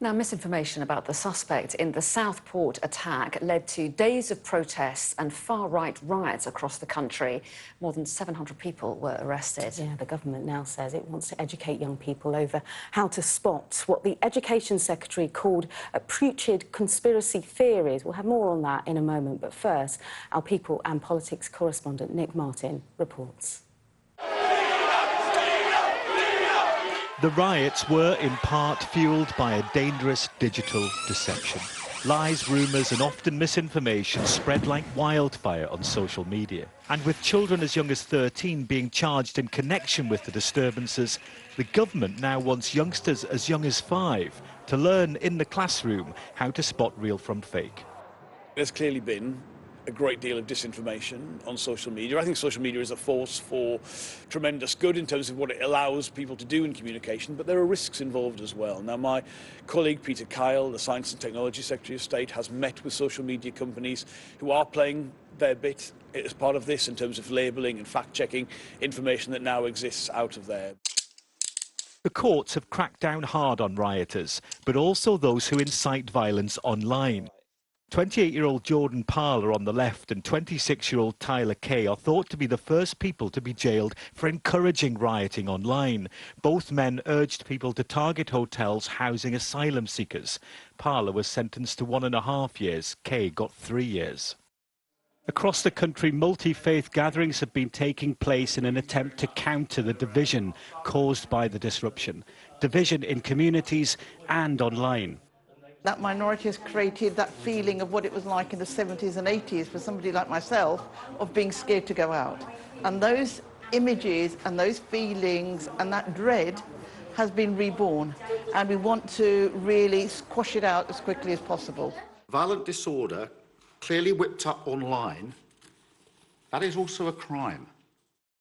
Now, misinformation about the suspect in the Southport attack led to days of protests and far-right riots across the country. More than 700 people were arrested. Yeah, the government now says it wants to educate young people over how to spot what the Education Secretary called putrid conspiracy theories. We'll have more on that in a moment, but first, our People and Politics correspondent Nick Martin reports. The riots were in part fuelled by a dangerous digital deception. Lies, rumours and often misinformation spread like wildfire on social media. And with children as young as 13 being charged in connection with the disturbances, the government now wants youngsters as young as 5 to learn in the classroom how to spot real from fake. There's clearly been a great deal of disinformation on social media. I think social media is a force for tremendous good in terms of what it allows people to do in communication, but there are risks involved as well. Now, my colleague Peter Kyle, the Science and Technology Secretary of State, has met with social media companies who are playing their bit as part of this in terms of labelling and fact-checking information that now exists out of there. The courts have cracked down hard on rioters, but also those who incite violence online. 28-year-old Jordan Parler on the left and 26-year-old Tyler Kay are thought to be the first people to be jailed for encouraging rioting online. Both men urged people to target hotels housing asylum seekers. Parler was sentenced to 1.5 years. Kay got 3 years. Across the country, multi-faith gatherings have been taking place in an attempt to counter the division caused by the disruption. Division in communities and online. That minority has created that feeling of what it was like in the 70s and 80s for somebody like myself of being scared to go out. And those images and those feelings and that dread has been reborn. And we want to really squash it out as quickly as possible. Violent disorder, clearly whipped up online, that is also a crime.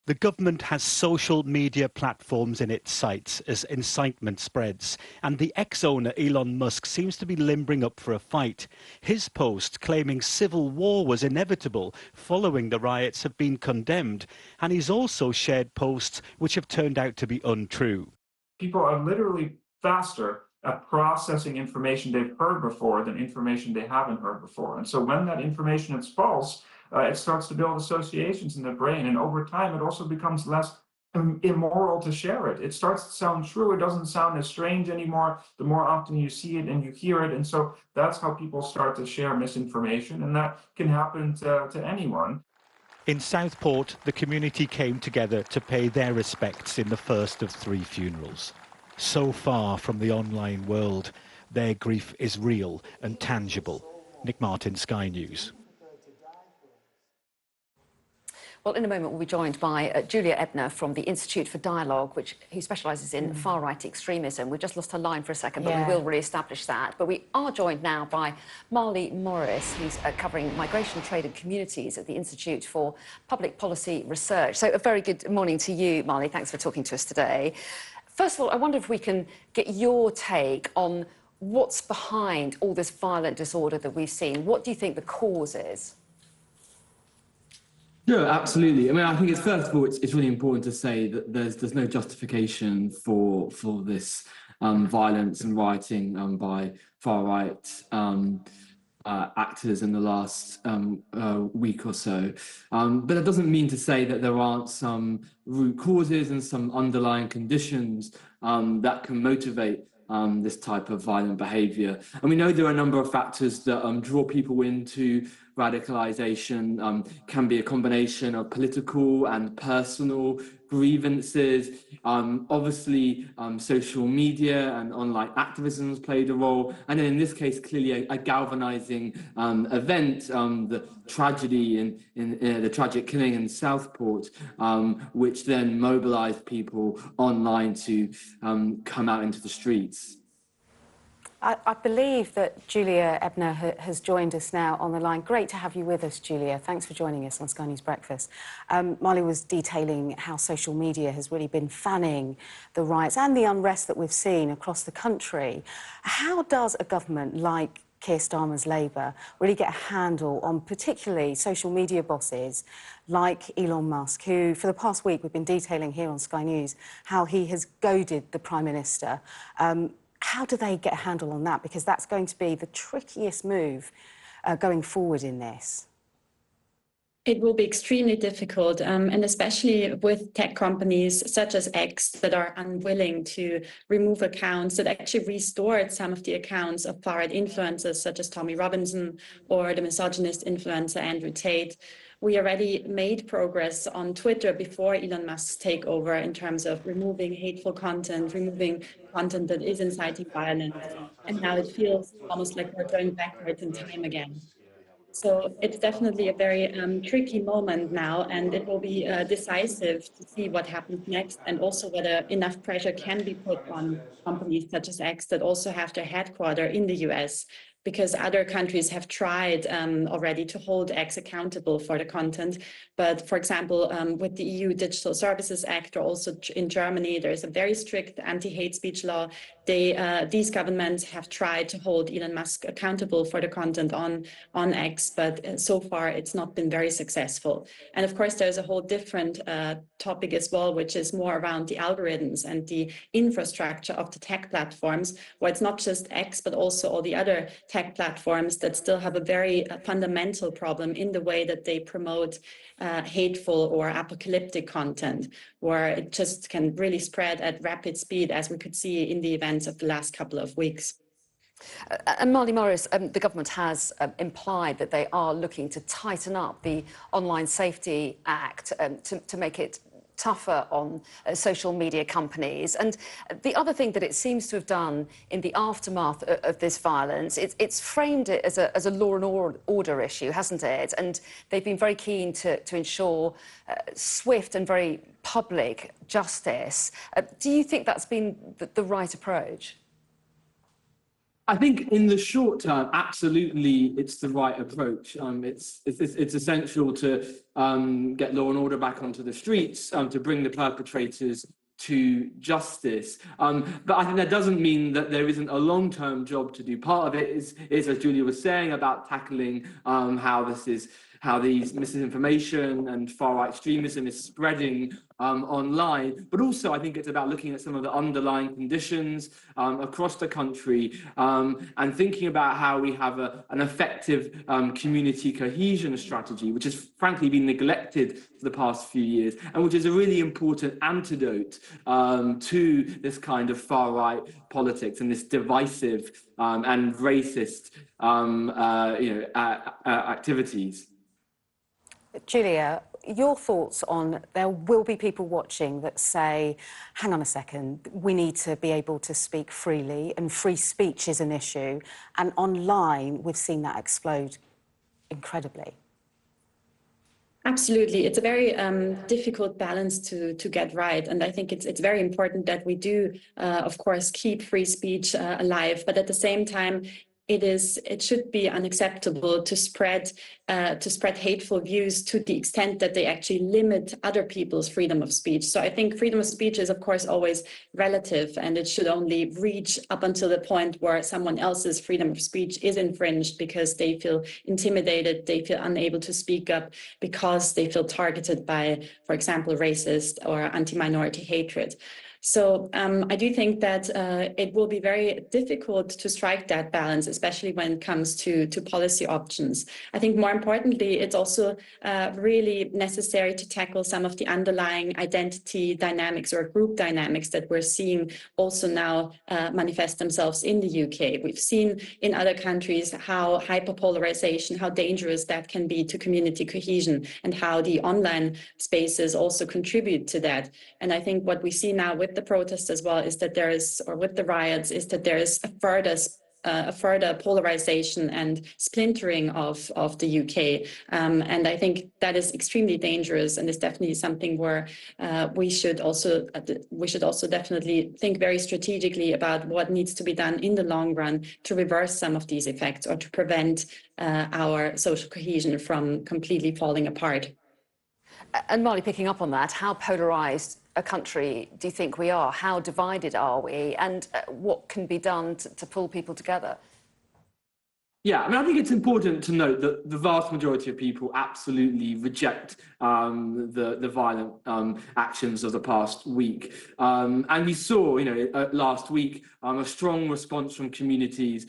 The government has social media platforms in its sights as incitement spreads, and the ex-owner Elon Musk seems to be limbering up for a fight. His post claiming civil war was inevitable following the riots have been condemned, and he's also shared posts which have turned out to be untrue. People are literally faster at processing information they've heard before than information they haven't heard before. And so when that information is false, it starts to build associations in the brain, and over time it also becomes less immoral to share it. It starts to sound true. It doesn't sound as strange anymore the more often you see it and you hear it. And so that's how people start to share misinformation, and that can happen to anyone. In Southport, the community came together to pay their respects in the first of 3 funerals. So far from the online world, their grief is real and tangible. Nick Martin, Sky News. Well, in a moment, we'll be joined by Julia Ebner from the Institute for Dialogue, who specialises in far-right extremism. We've just lost her line for a second, but we will re-establish that. But we are joined now by Marley Morris, who's covering migration, trade and communities at the Institute for Public Policy Research. So a very good morning to you, Marley. Thanks for talking to us today. First of all, I wonder if we can get your take on what's behind all this violent disorder that we've seen. What do you think the cause is? No, absolutely. I mean, I think first of all, it's really important to say that there's no justification for this violence and rioting by far-right actors in the last week or so. But that doesn't mean to say that there aren't some root causes and some underlying conditions that can motivate this type of violent behaviour. And we know there are a number of factors that draw people into radicalisation. Can be a combination of political and personal grievances. Obviously, social media and online activism has played a role. And then in this case, clearly a galvanising event, the tragedy in the tragic killing in Southport, which then mobilised people online to come out into the streets. I believe that Julia Ebner has joined us now on the line. Great to have you with us, Julia. Thanks for joining us on Sky News Breakfast. Marley was detailing how social media has really been fanning the riots and the unrest that we've seen across the country. How does a government like Keir Starmer's Labour really get a handle on particularly social media bosses like Elon Musk, who for the past week we've been detailing here on Sky News how he has goaded the Prime Minister How do they get a handle on that? Because that's going to be the trickiest move going forward in this. It will be extremely difficult, and especially with tech companies such as X that are unwilling to remove accounts, that actually restored some of the accounts of far-right influencers such as Tommy Robinson or the misogynist influencer Andrew Tate. We already made progress on Twitter before Elon Musk's takeover in terms of removing hateful content, removing content that is inciting violence. And now it feels almost like we're going backwards in time again. So it's definitely a very tricky moment now, and it will be decisive to see what happens next, and also whether enough pressure can be put on companies such as X that also have their headquarters in the US, because other countries have tried already to hold X accountable for the content. But for example, with the EU Digital Services Act, or also in Germany, there's a very strict anti-hate speech law. These governments have tried to hold Elon Musk accountable for the content on X, but so far it's not been very successful. And of course, there's a whole different topic as well, which is more around the algorithms and the infrastructure of the tech platforms, where it's not just X, but also all the other tech platforms that still have a very fundamental problem in the way that they promote hateful or apocalyptic content, where it just can really spread at rapid speed, as we could see in the events of the last couple of weeks. And Marley Morris, the government has implied that they are looking to tighten up the Online Safety Act to make it tougher on social media companies. And the other thing that it seems to have done in the aftermath of this violence, it's framed it as a law and order issue, hasn't it? And they've been very keen to ensure swift and very public justice. Do you think that's been the right approach? I think in the short term, absolutely, it's the right approach. It's essential to get law and order back onto the streets, to bring the perpetrators to justice. But I think that doesn't mean that there isn't a long-term job to do. Part of it is, as Julia was saying, about tackling how these misinformation and far-right extremism is spreading online, but also I think it's about looking at some of the underlying conditions across the country and thinking about how we have an effective community cohesion strategy, which has frankly been neglected for the past few years, and which is a really important antidote to this kind of far-right politics and this divisive and racist activities. Julia, your thoughts on, there will be people watching that say, hang on a second, we need to be able to speak freely, and free speech is an issue, and online we've seen that explode incredibly. Absolutely. It's a very difficult balance to get right. And I think it's very important that we do, of course, keep free speech alive. But at the same time, it should be unacceptable to spread hateful views to the extent that they actually limit other people's freedom of speech. So I think freedom of speech is, of course, always relative, and it should only reach up until the point where someone else's freedom of speech is infringed because they feel intimidated, they feel unable to speak up because they feel targeted by, for example, racist or anti-minority hatred. So I do think that it will be very difficult to strike that balance, especially when it comes to policy options. I think more importantly, it's also really necessary to tackle some of the underlying identity dynamics or group dynamics that we're seeing also now manifest themselves in the UK. We've seen in other countries how hyperpolarization, how dangerous that can be to community cohesion, and how the online spaces also contribute to that. And I think what we see now with the protests as well is that there is, or with the riots, is that there is a further polarization and splintering of the UK. And I think that is extremely dangerous, and is definitely something where we should also definitely think very strategically about what needs to be done in the long run to reverse some of these effects, or to prevent our social cohesion from completely falling apart. And Marley, picking up on that, how polarised a country do you think we are? How divided are we? And what can be done to pull people together? Yeah, I mean, I think it's important to note that the vast majority of people absolutely reject the violent actions of the past week. And we saw, last week, a strong response from communities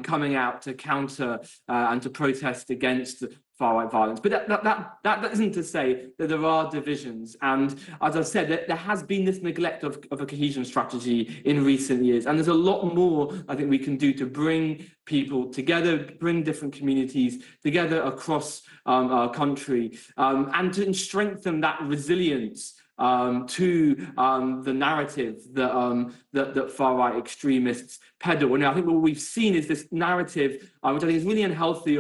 coming out to counter and to protest against far-right violence. But that isn't to say that there are divisions. And as I said, there has been this neglect of a cohesion strategy in recent years. And there's a lot more I think we can do to bring people together, bring different communities together across our country, and to strengthen that resilience to the narrative that far-right extremists peddle. And I think what we've seen is this narrative, which I think is really unhealthy,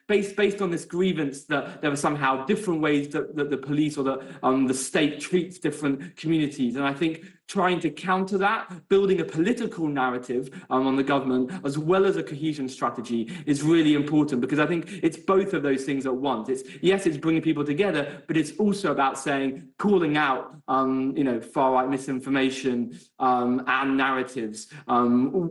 based on this grievance that there are somehow different ways that the police or the state treats different communities. And I think trying to counter that, building a political narrative on the government, as well as a cohesion strategy, is really important, because I think it's both of those things at once. It's bringing people together, but it's also about calling out, far-right misinformation and narratives,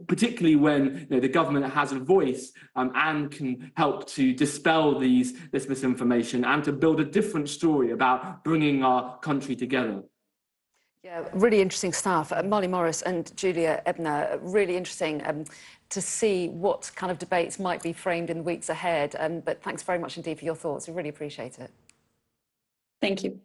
particularly when the government has a voice and can help to dispel this misinformation and to build a different story about bringing our country together. Yeah, really interesting stuff. Marley Morris and Julia Ebner, really interesting to see what kind of debates might be framed in the weeks ahead. But thanks very much indeed for your thoughts. We really appreciate it. Thank you.